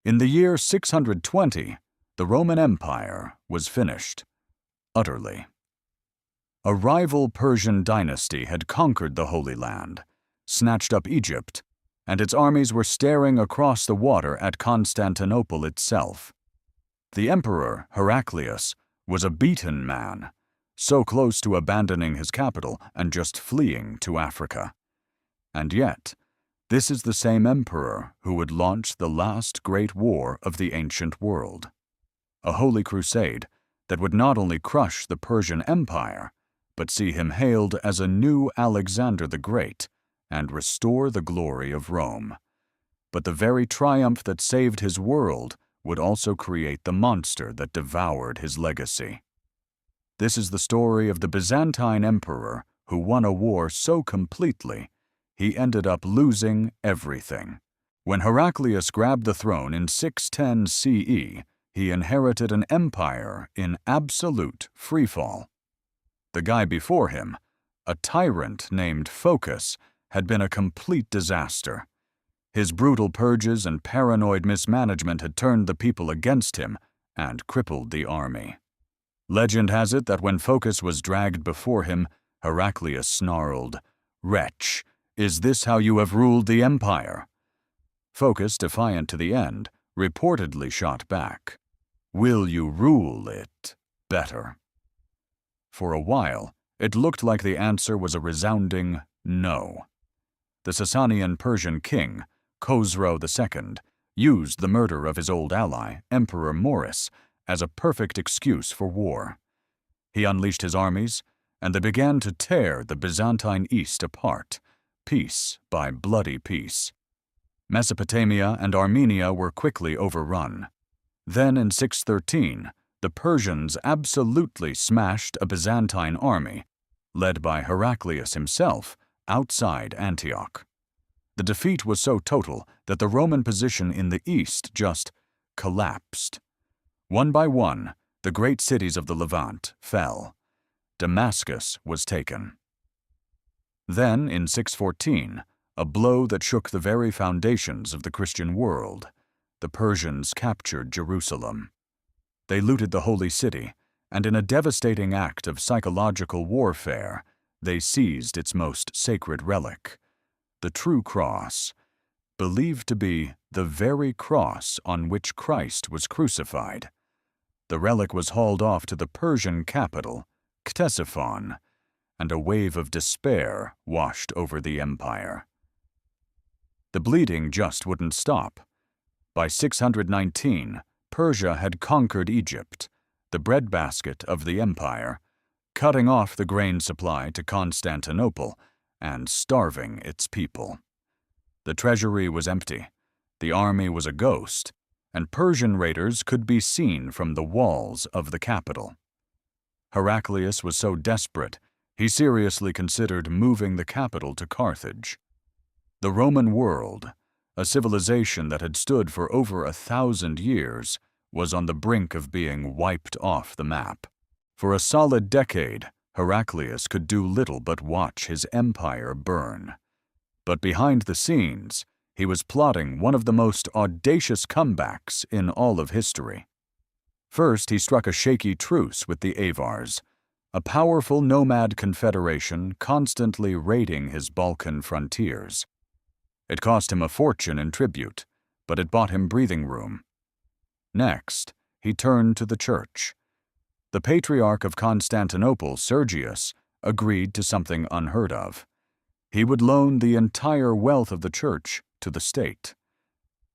In the year 620, the Roman Empire was finished, utterly. A rival Persian dynasty had conquered the Holy Land, snatched up Egypt, and its armies were staring across the water at Constantinople itself. The Emperor Heraclius was a beaten man, so close to abandoning his capital and just fleeing to Africa. And yet, this is the same emperor who would launch the last great war of the ancient world. A holy crusade that would not only crush the Persian Empire, but see him hailed as a new Alexander the Great and restore the glory of Rome. But the very triumph that saved his world would also create the monster that devoured his legacy. This is the story of the Byzantine Emperor who won a war so completely he ended up losing everything. When Heraclius grabbed the throne in 610 CE, he inherited an empire in absolute freefall. The guy before him, a tyrant named Phocas, had been a complete disaster. His brutal purges and paranoid mismanagement had turned the people against him and crippled the army. Legend has it that when Phocas was dragged before him, Heraclius snarled, "Wretch, is this how you have ruled the empire?" Phocas, defiant to the end, reportedly shot back, "Will you rule it better?" For a while, it looked like the answer was a resounding no. The Sasanian Persian king, Khosrow II, used the murder of his old ally, Emperor Maurus, as a perfect excuse for war. He unleashed his armies, and they began to tear the Byzantine East apart, piece by bloody piece. Mesopotamia and Armenia were quickly overrun. Then in 613, the Persians absolutely smashed a Byzantine army, led by Heraclius himself, outside Antioch. The defeat was so total that the Roman position in the east just collapsed. One by one, the great cities of the Levant fell. Damascus was taken. Then, in 614, a blow that shook the very foundations of the Christian world, the Persians captured Jerusalem. They looted the holy city, and in a devastating act of psychological warfare, they seized its most sacred relic, the true cross, believed to be the very cross on which Christ was crucified. The relic was hauled off to the Persian capital, Ctesiphon, and a wave of despair washed over the empire. The bleeding just wouldn't stop. By 619, Persia had conquered Egypt, the breadbasket of the empire, cutting off the grain supply to Constantinople and starving its people. The treasury was empty, the army was a ghost, and Persian raiders could be seen from the walls of the capital. Heraclius was so desperate, he seriously considered moving the capital to Carthage. The Roman world, a civilization that had stood for over 1,000 years, was on the brink of being wiped off the map. For a solid decade, Heraclius could do little but watch his empire burn. But behind the scenes, he was plotting one of the most audacious comebacks in all of history. First, he struck a shaky truce with the Avars, a powerful nomad confederation constantly raiding his Balkan frontiers. It cost him a fortune in tribute, but it bought him breathing room. Next, he turned to the church. The Patriarch of Constantinople, Sergius, agreed to something unheard of. He would loan the entire wealth of the church to the state.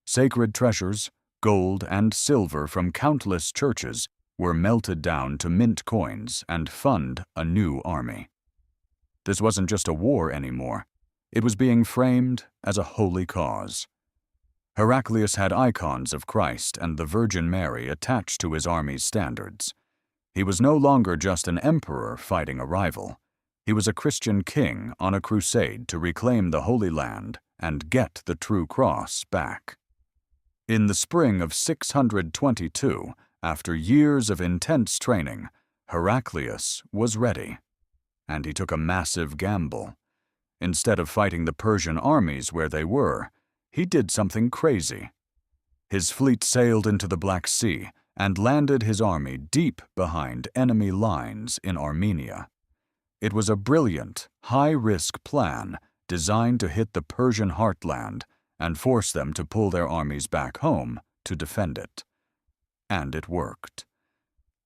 Sacred treasures, gold and silver from countless churches, were melted down to mint coins and fund a new army. This wasn't just a war anymore. It was being framed as a holy cause. Heraclius had icons of Christ and the Virgin Mary attached to his army's standards. He was no longer just an emperor fighting a rival. He was a Christian king on a crusade to reclaim the Holy Land and get the true cross back. In the spring of 622, after years of intense training, Heraclius was ready. And he took a massive gamble. Instead of fighting the Persian armies where they were, he did something crazy. His fleet sailed into the Black Sea and landed his army deep behind enemy lines in Armenia. It was a brilliant, high-risk plan designed to hit the Persian heartland and force them to pull their armies back home to defend it. And it worked.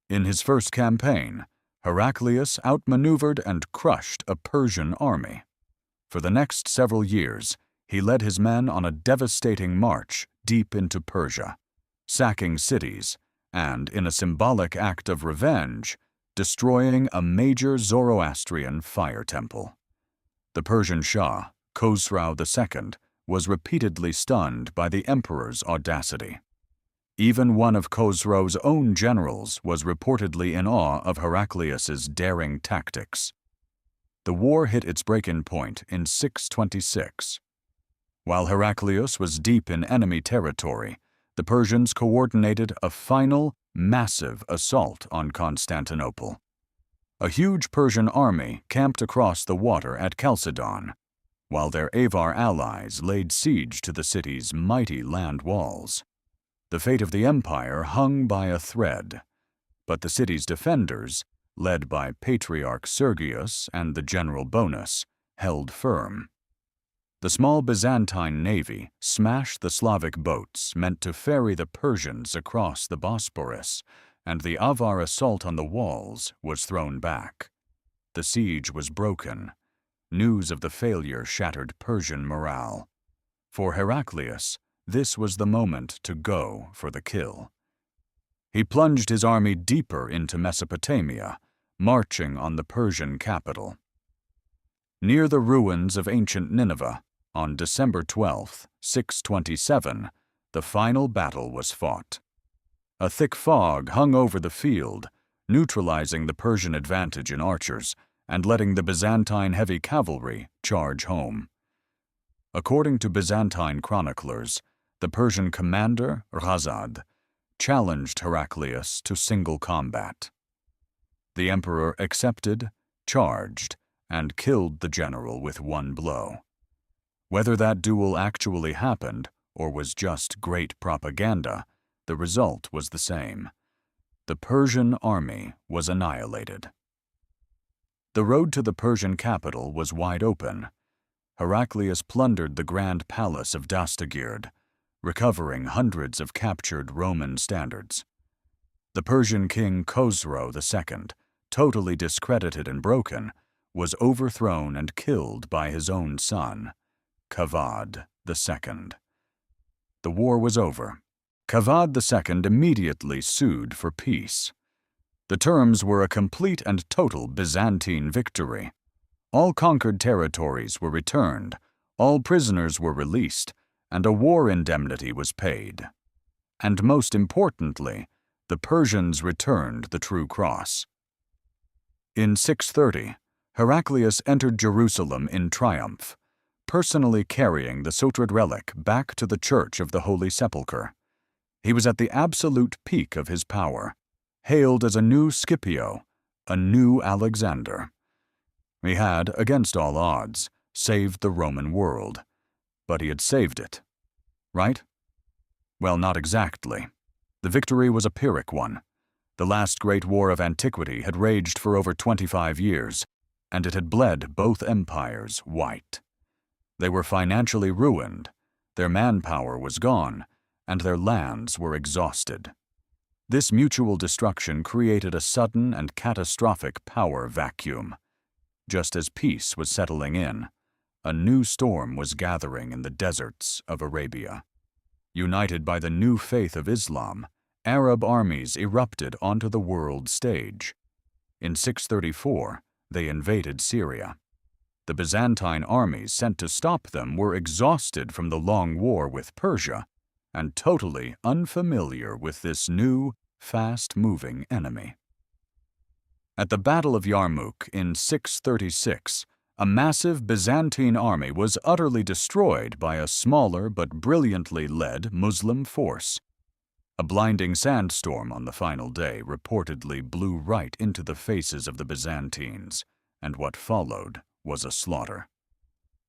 In his first campaign, Heraclius outmaneuvered and crushed a Persian army. For the next several years, he led his men on a devastating march deep into Persia, sacking cities and, in a symbolic act of revenge, destroying a major Zoroastrian fire temple. The Persian Shah, Khosrau II, was repeatedly stunned by the emperor's audacity. Even one of Khosrau's own generals was reportedly in awe of Heraclius's daring tactics. The war hit its break-in point in 626. While Heraclius was deep in enemy territory, the Persians coordinated a final, massive assault on Constantinople. A huge Persian army camped across the water at Chalcedon, while their Avar allies laid siege to the city's mighty land walls. The fate of the empire hung by a thread, but the city's defenders, led by Patriarch Sergius and the general Bonus, held firm. The small Byzantine navy smashed the Slavic boats meant to ferry the Persians across the Bosporus, and the Avar assault on the walls was thrown back. The siege was broken. News of the failure shattered Persian morale. For Heraclius, this was the moment to go for the kill. He plunged his army deeper into Mesopotamia, marching on the Persian capital. Near the ruins of ancient Nineveh, on December 12, 627, the final battle was fought. A thick fog hung over the field, neutralizing the Persian advantage in archers and letting the Byzantine heavy cavalry charge home. According to Byzantine chroniclers, the Persian commander, Ghazad, challenged Heraclius to single combat. The emperor accepted, charged, and killed the general with one blow. Whether that duel actually happened or was just great propaganda, the result was the same. The Persian army was annihilated. The road to the Persian capital was wide open. Heraclius plundered the grand palace of Dastagird, recovering hundreds of captured Roman standards. The Persian king Khosrau II, totally discredited and broken, was overthrown and killed by his own son, Kavad II. The war was over. Kavad II immediately sued for peace. The terms were a complete and total Byzantine victory. All conquered territories were returned, all prisoners were released, and a war indemnity was paid. And most importantly, the Persians returned the true cross. In 630, Heraclius entered Jerusalem in triumph, personally carrying the sacred relic back to the Church of the Holy Sepulchre. He was at the absolute peak of his power, hailed as a new Scipio, a new Alexander. He had, against all odds, saved the Roman world. But he had saved it. Right? Well, not exactly. The victory was a Pyrrhic one. The last great war of antiquity had raged for over 25 years, and it had bled both empires white. They were financially ruined, their manpower was gone, and their lands were exhausted. This mutual destruction created a sudden and catastrophic power vacuum. Just as peace was settling in, a new storm was gathering in the deserts of Arabia. United by the new faith of Islam, Arab armies erupted onto the world stage. In 634, they invaded Syria. The Byzantine armies sent to stop them were exhausted from the long war with Persia and totally unfamiliar with this new, fast-moving enemy. At the Battle of Yarmouk in 636, a massive Byzantine army was utterly destroyed by a smaller but brilliantly led Muslim force. A blinding sandstorm on the final day reportedly blew right into the faces of the Byzantines, and what followed was a slaughter.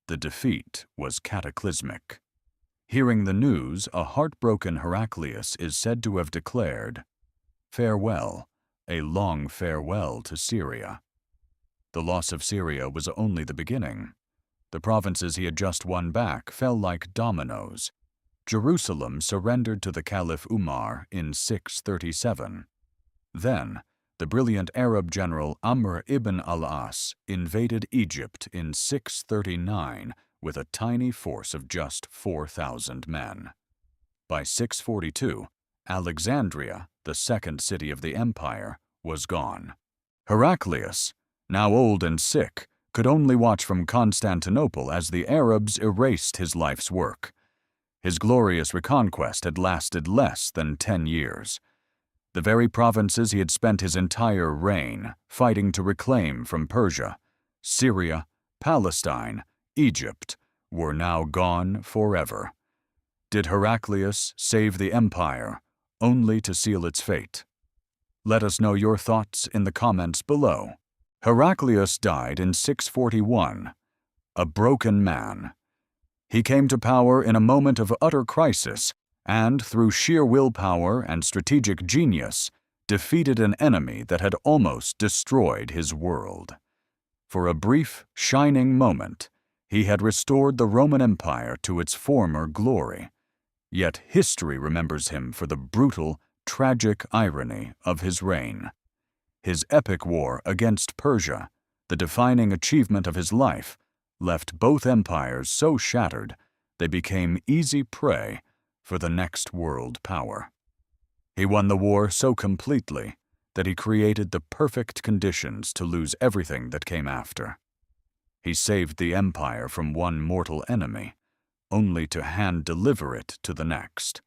The defeat was cataclysmic. Hearing the news, a heartbroken Heraclius is said to have declared, "Farewell, a long farewell to Syria." The loss of Syria was only the beginning. The provinces he had just won back fell like dominoes. Jerusalem surrendered to the Caliph Umar in 637. Then, the brilliant Arab general Amr ibn al-As invaded Egypt in 639 with a tiny force of just 4,000 men. By 642, Alexandria, the second city of the empire, was gone. Heraclius, now old and sick, could only watch from Constantinople as the Arabs erased his life's work. His glorious reconquest had lasted less than 10 years. The very provinces he had spent his entire reign fighting to reclaim from Persia, Syria, Palestine, Egypt, were now gone forever. Did Heraclius save the empire, only to seal its fate? Let us know your thoughts in the comments below. Heraclius died in 641, a broken man. He came to power in a moment of utter crisis and, through sheer willpower and strategic genius, defeated an enemy that had almost destroyed his world. For a brief, shining moment, he had restored the Roman Empire to its former glory. Yet history remembers him for the brutal, tragic irony of his reign. His epic war against Persia, the defining achievement of his life, left both empires so shattered they became easy prey for the next world power. He won the war so completely that he created the perfect conditions to lose everything that came after. He saved the empire from one mortal enemy, only to hand-deliver it to the next.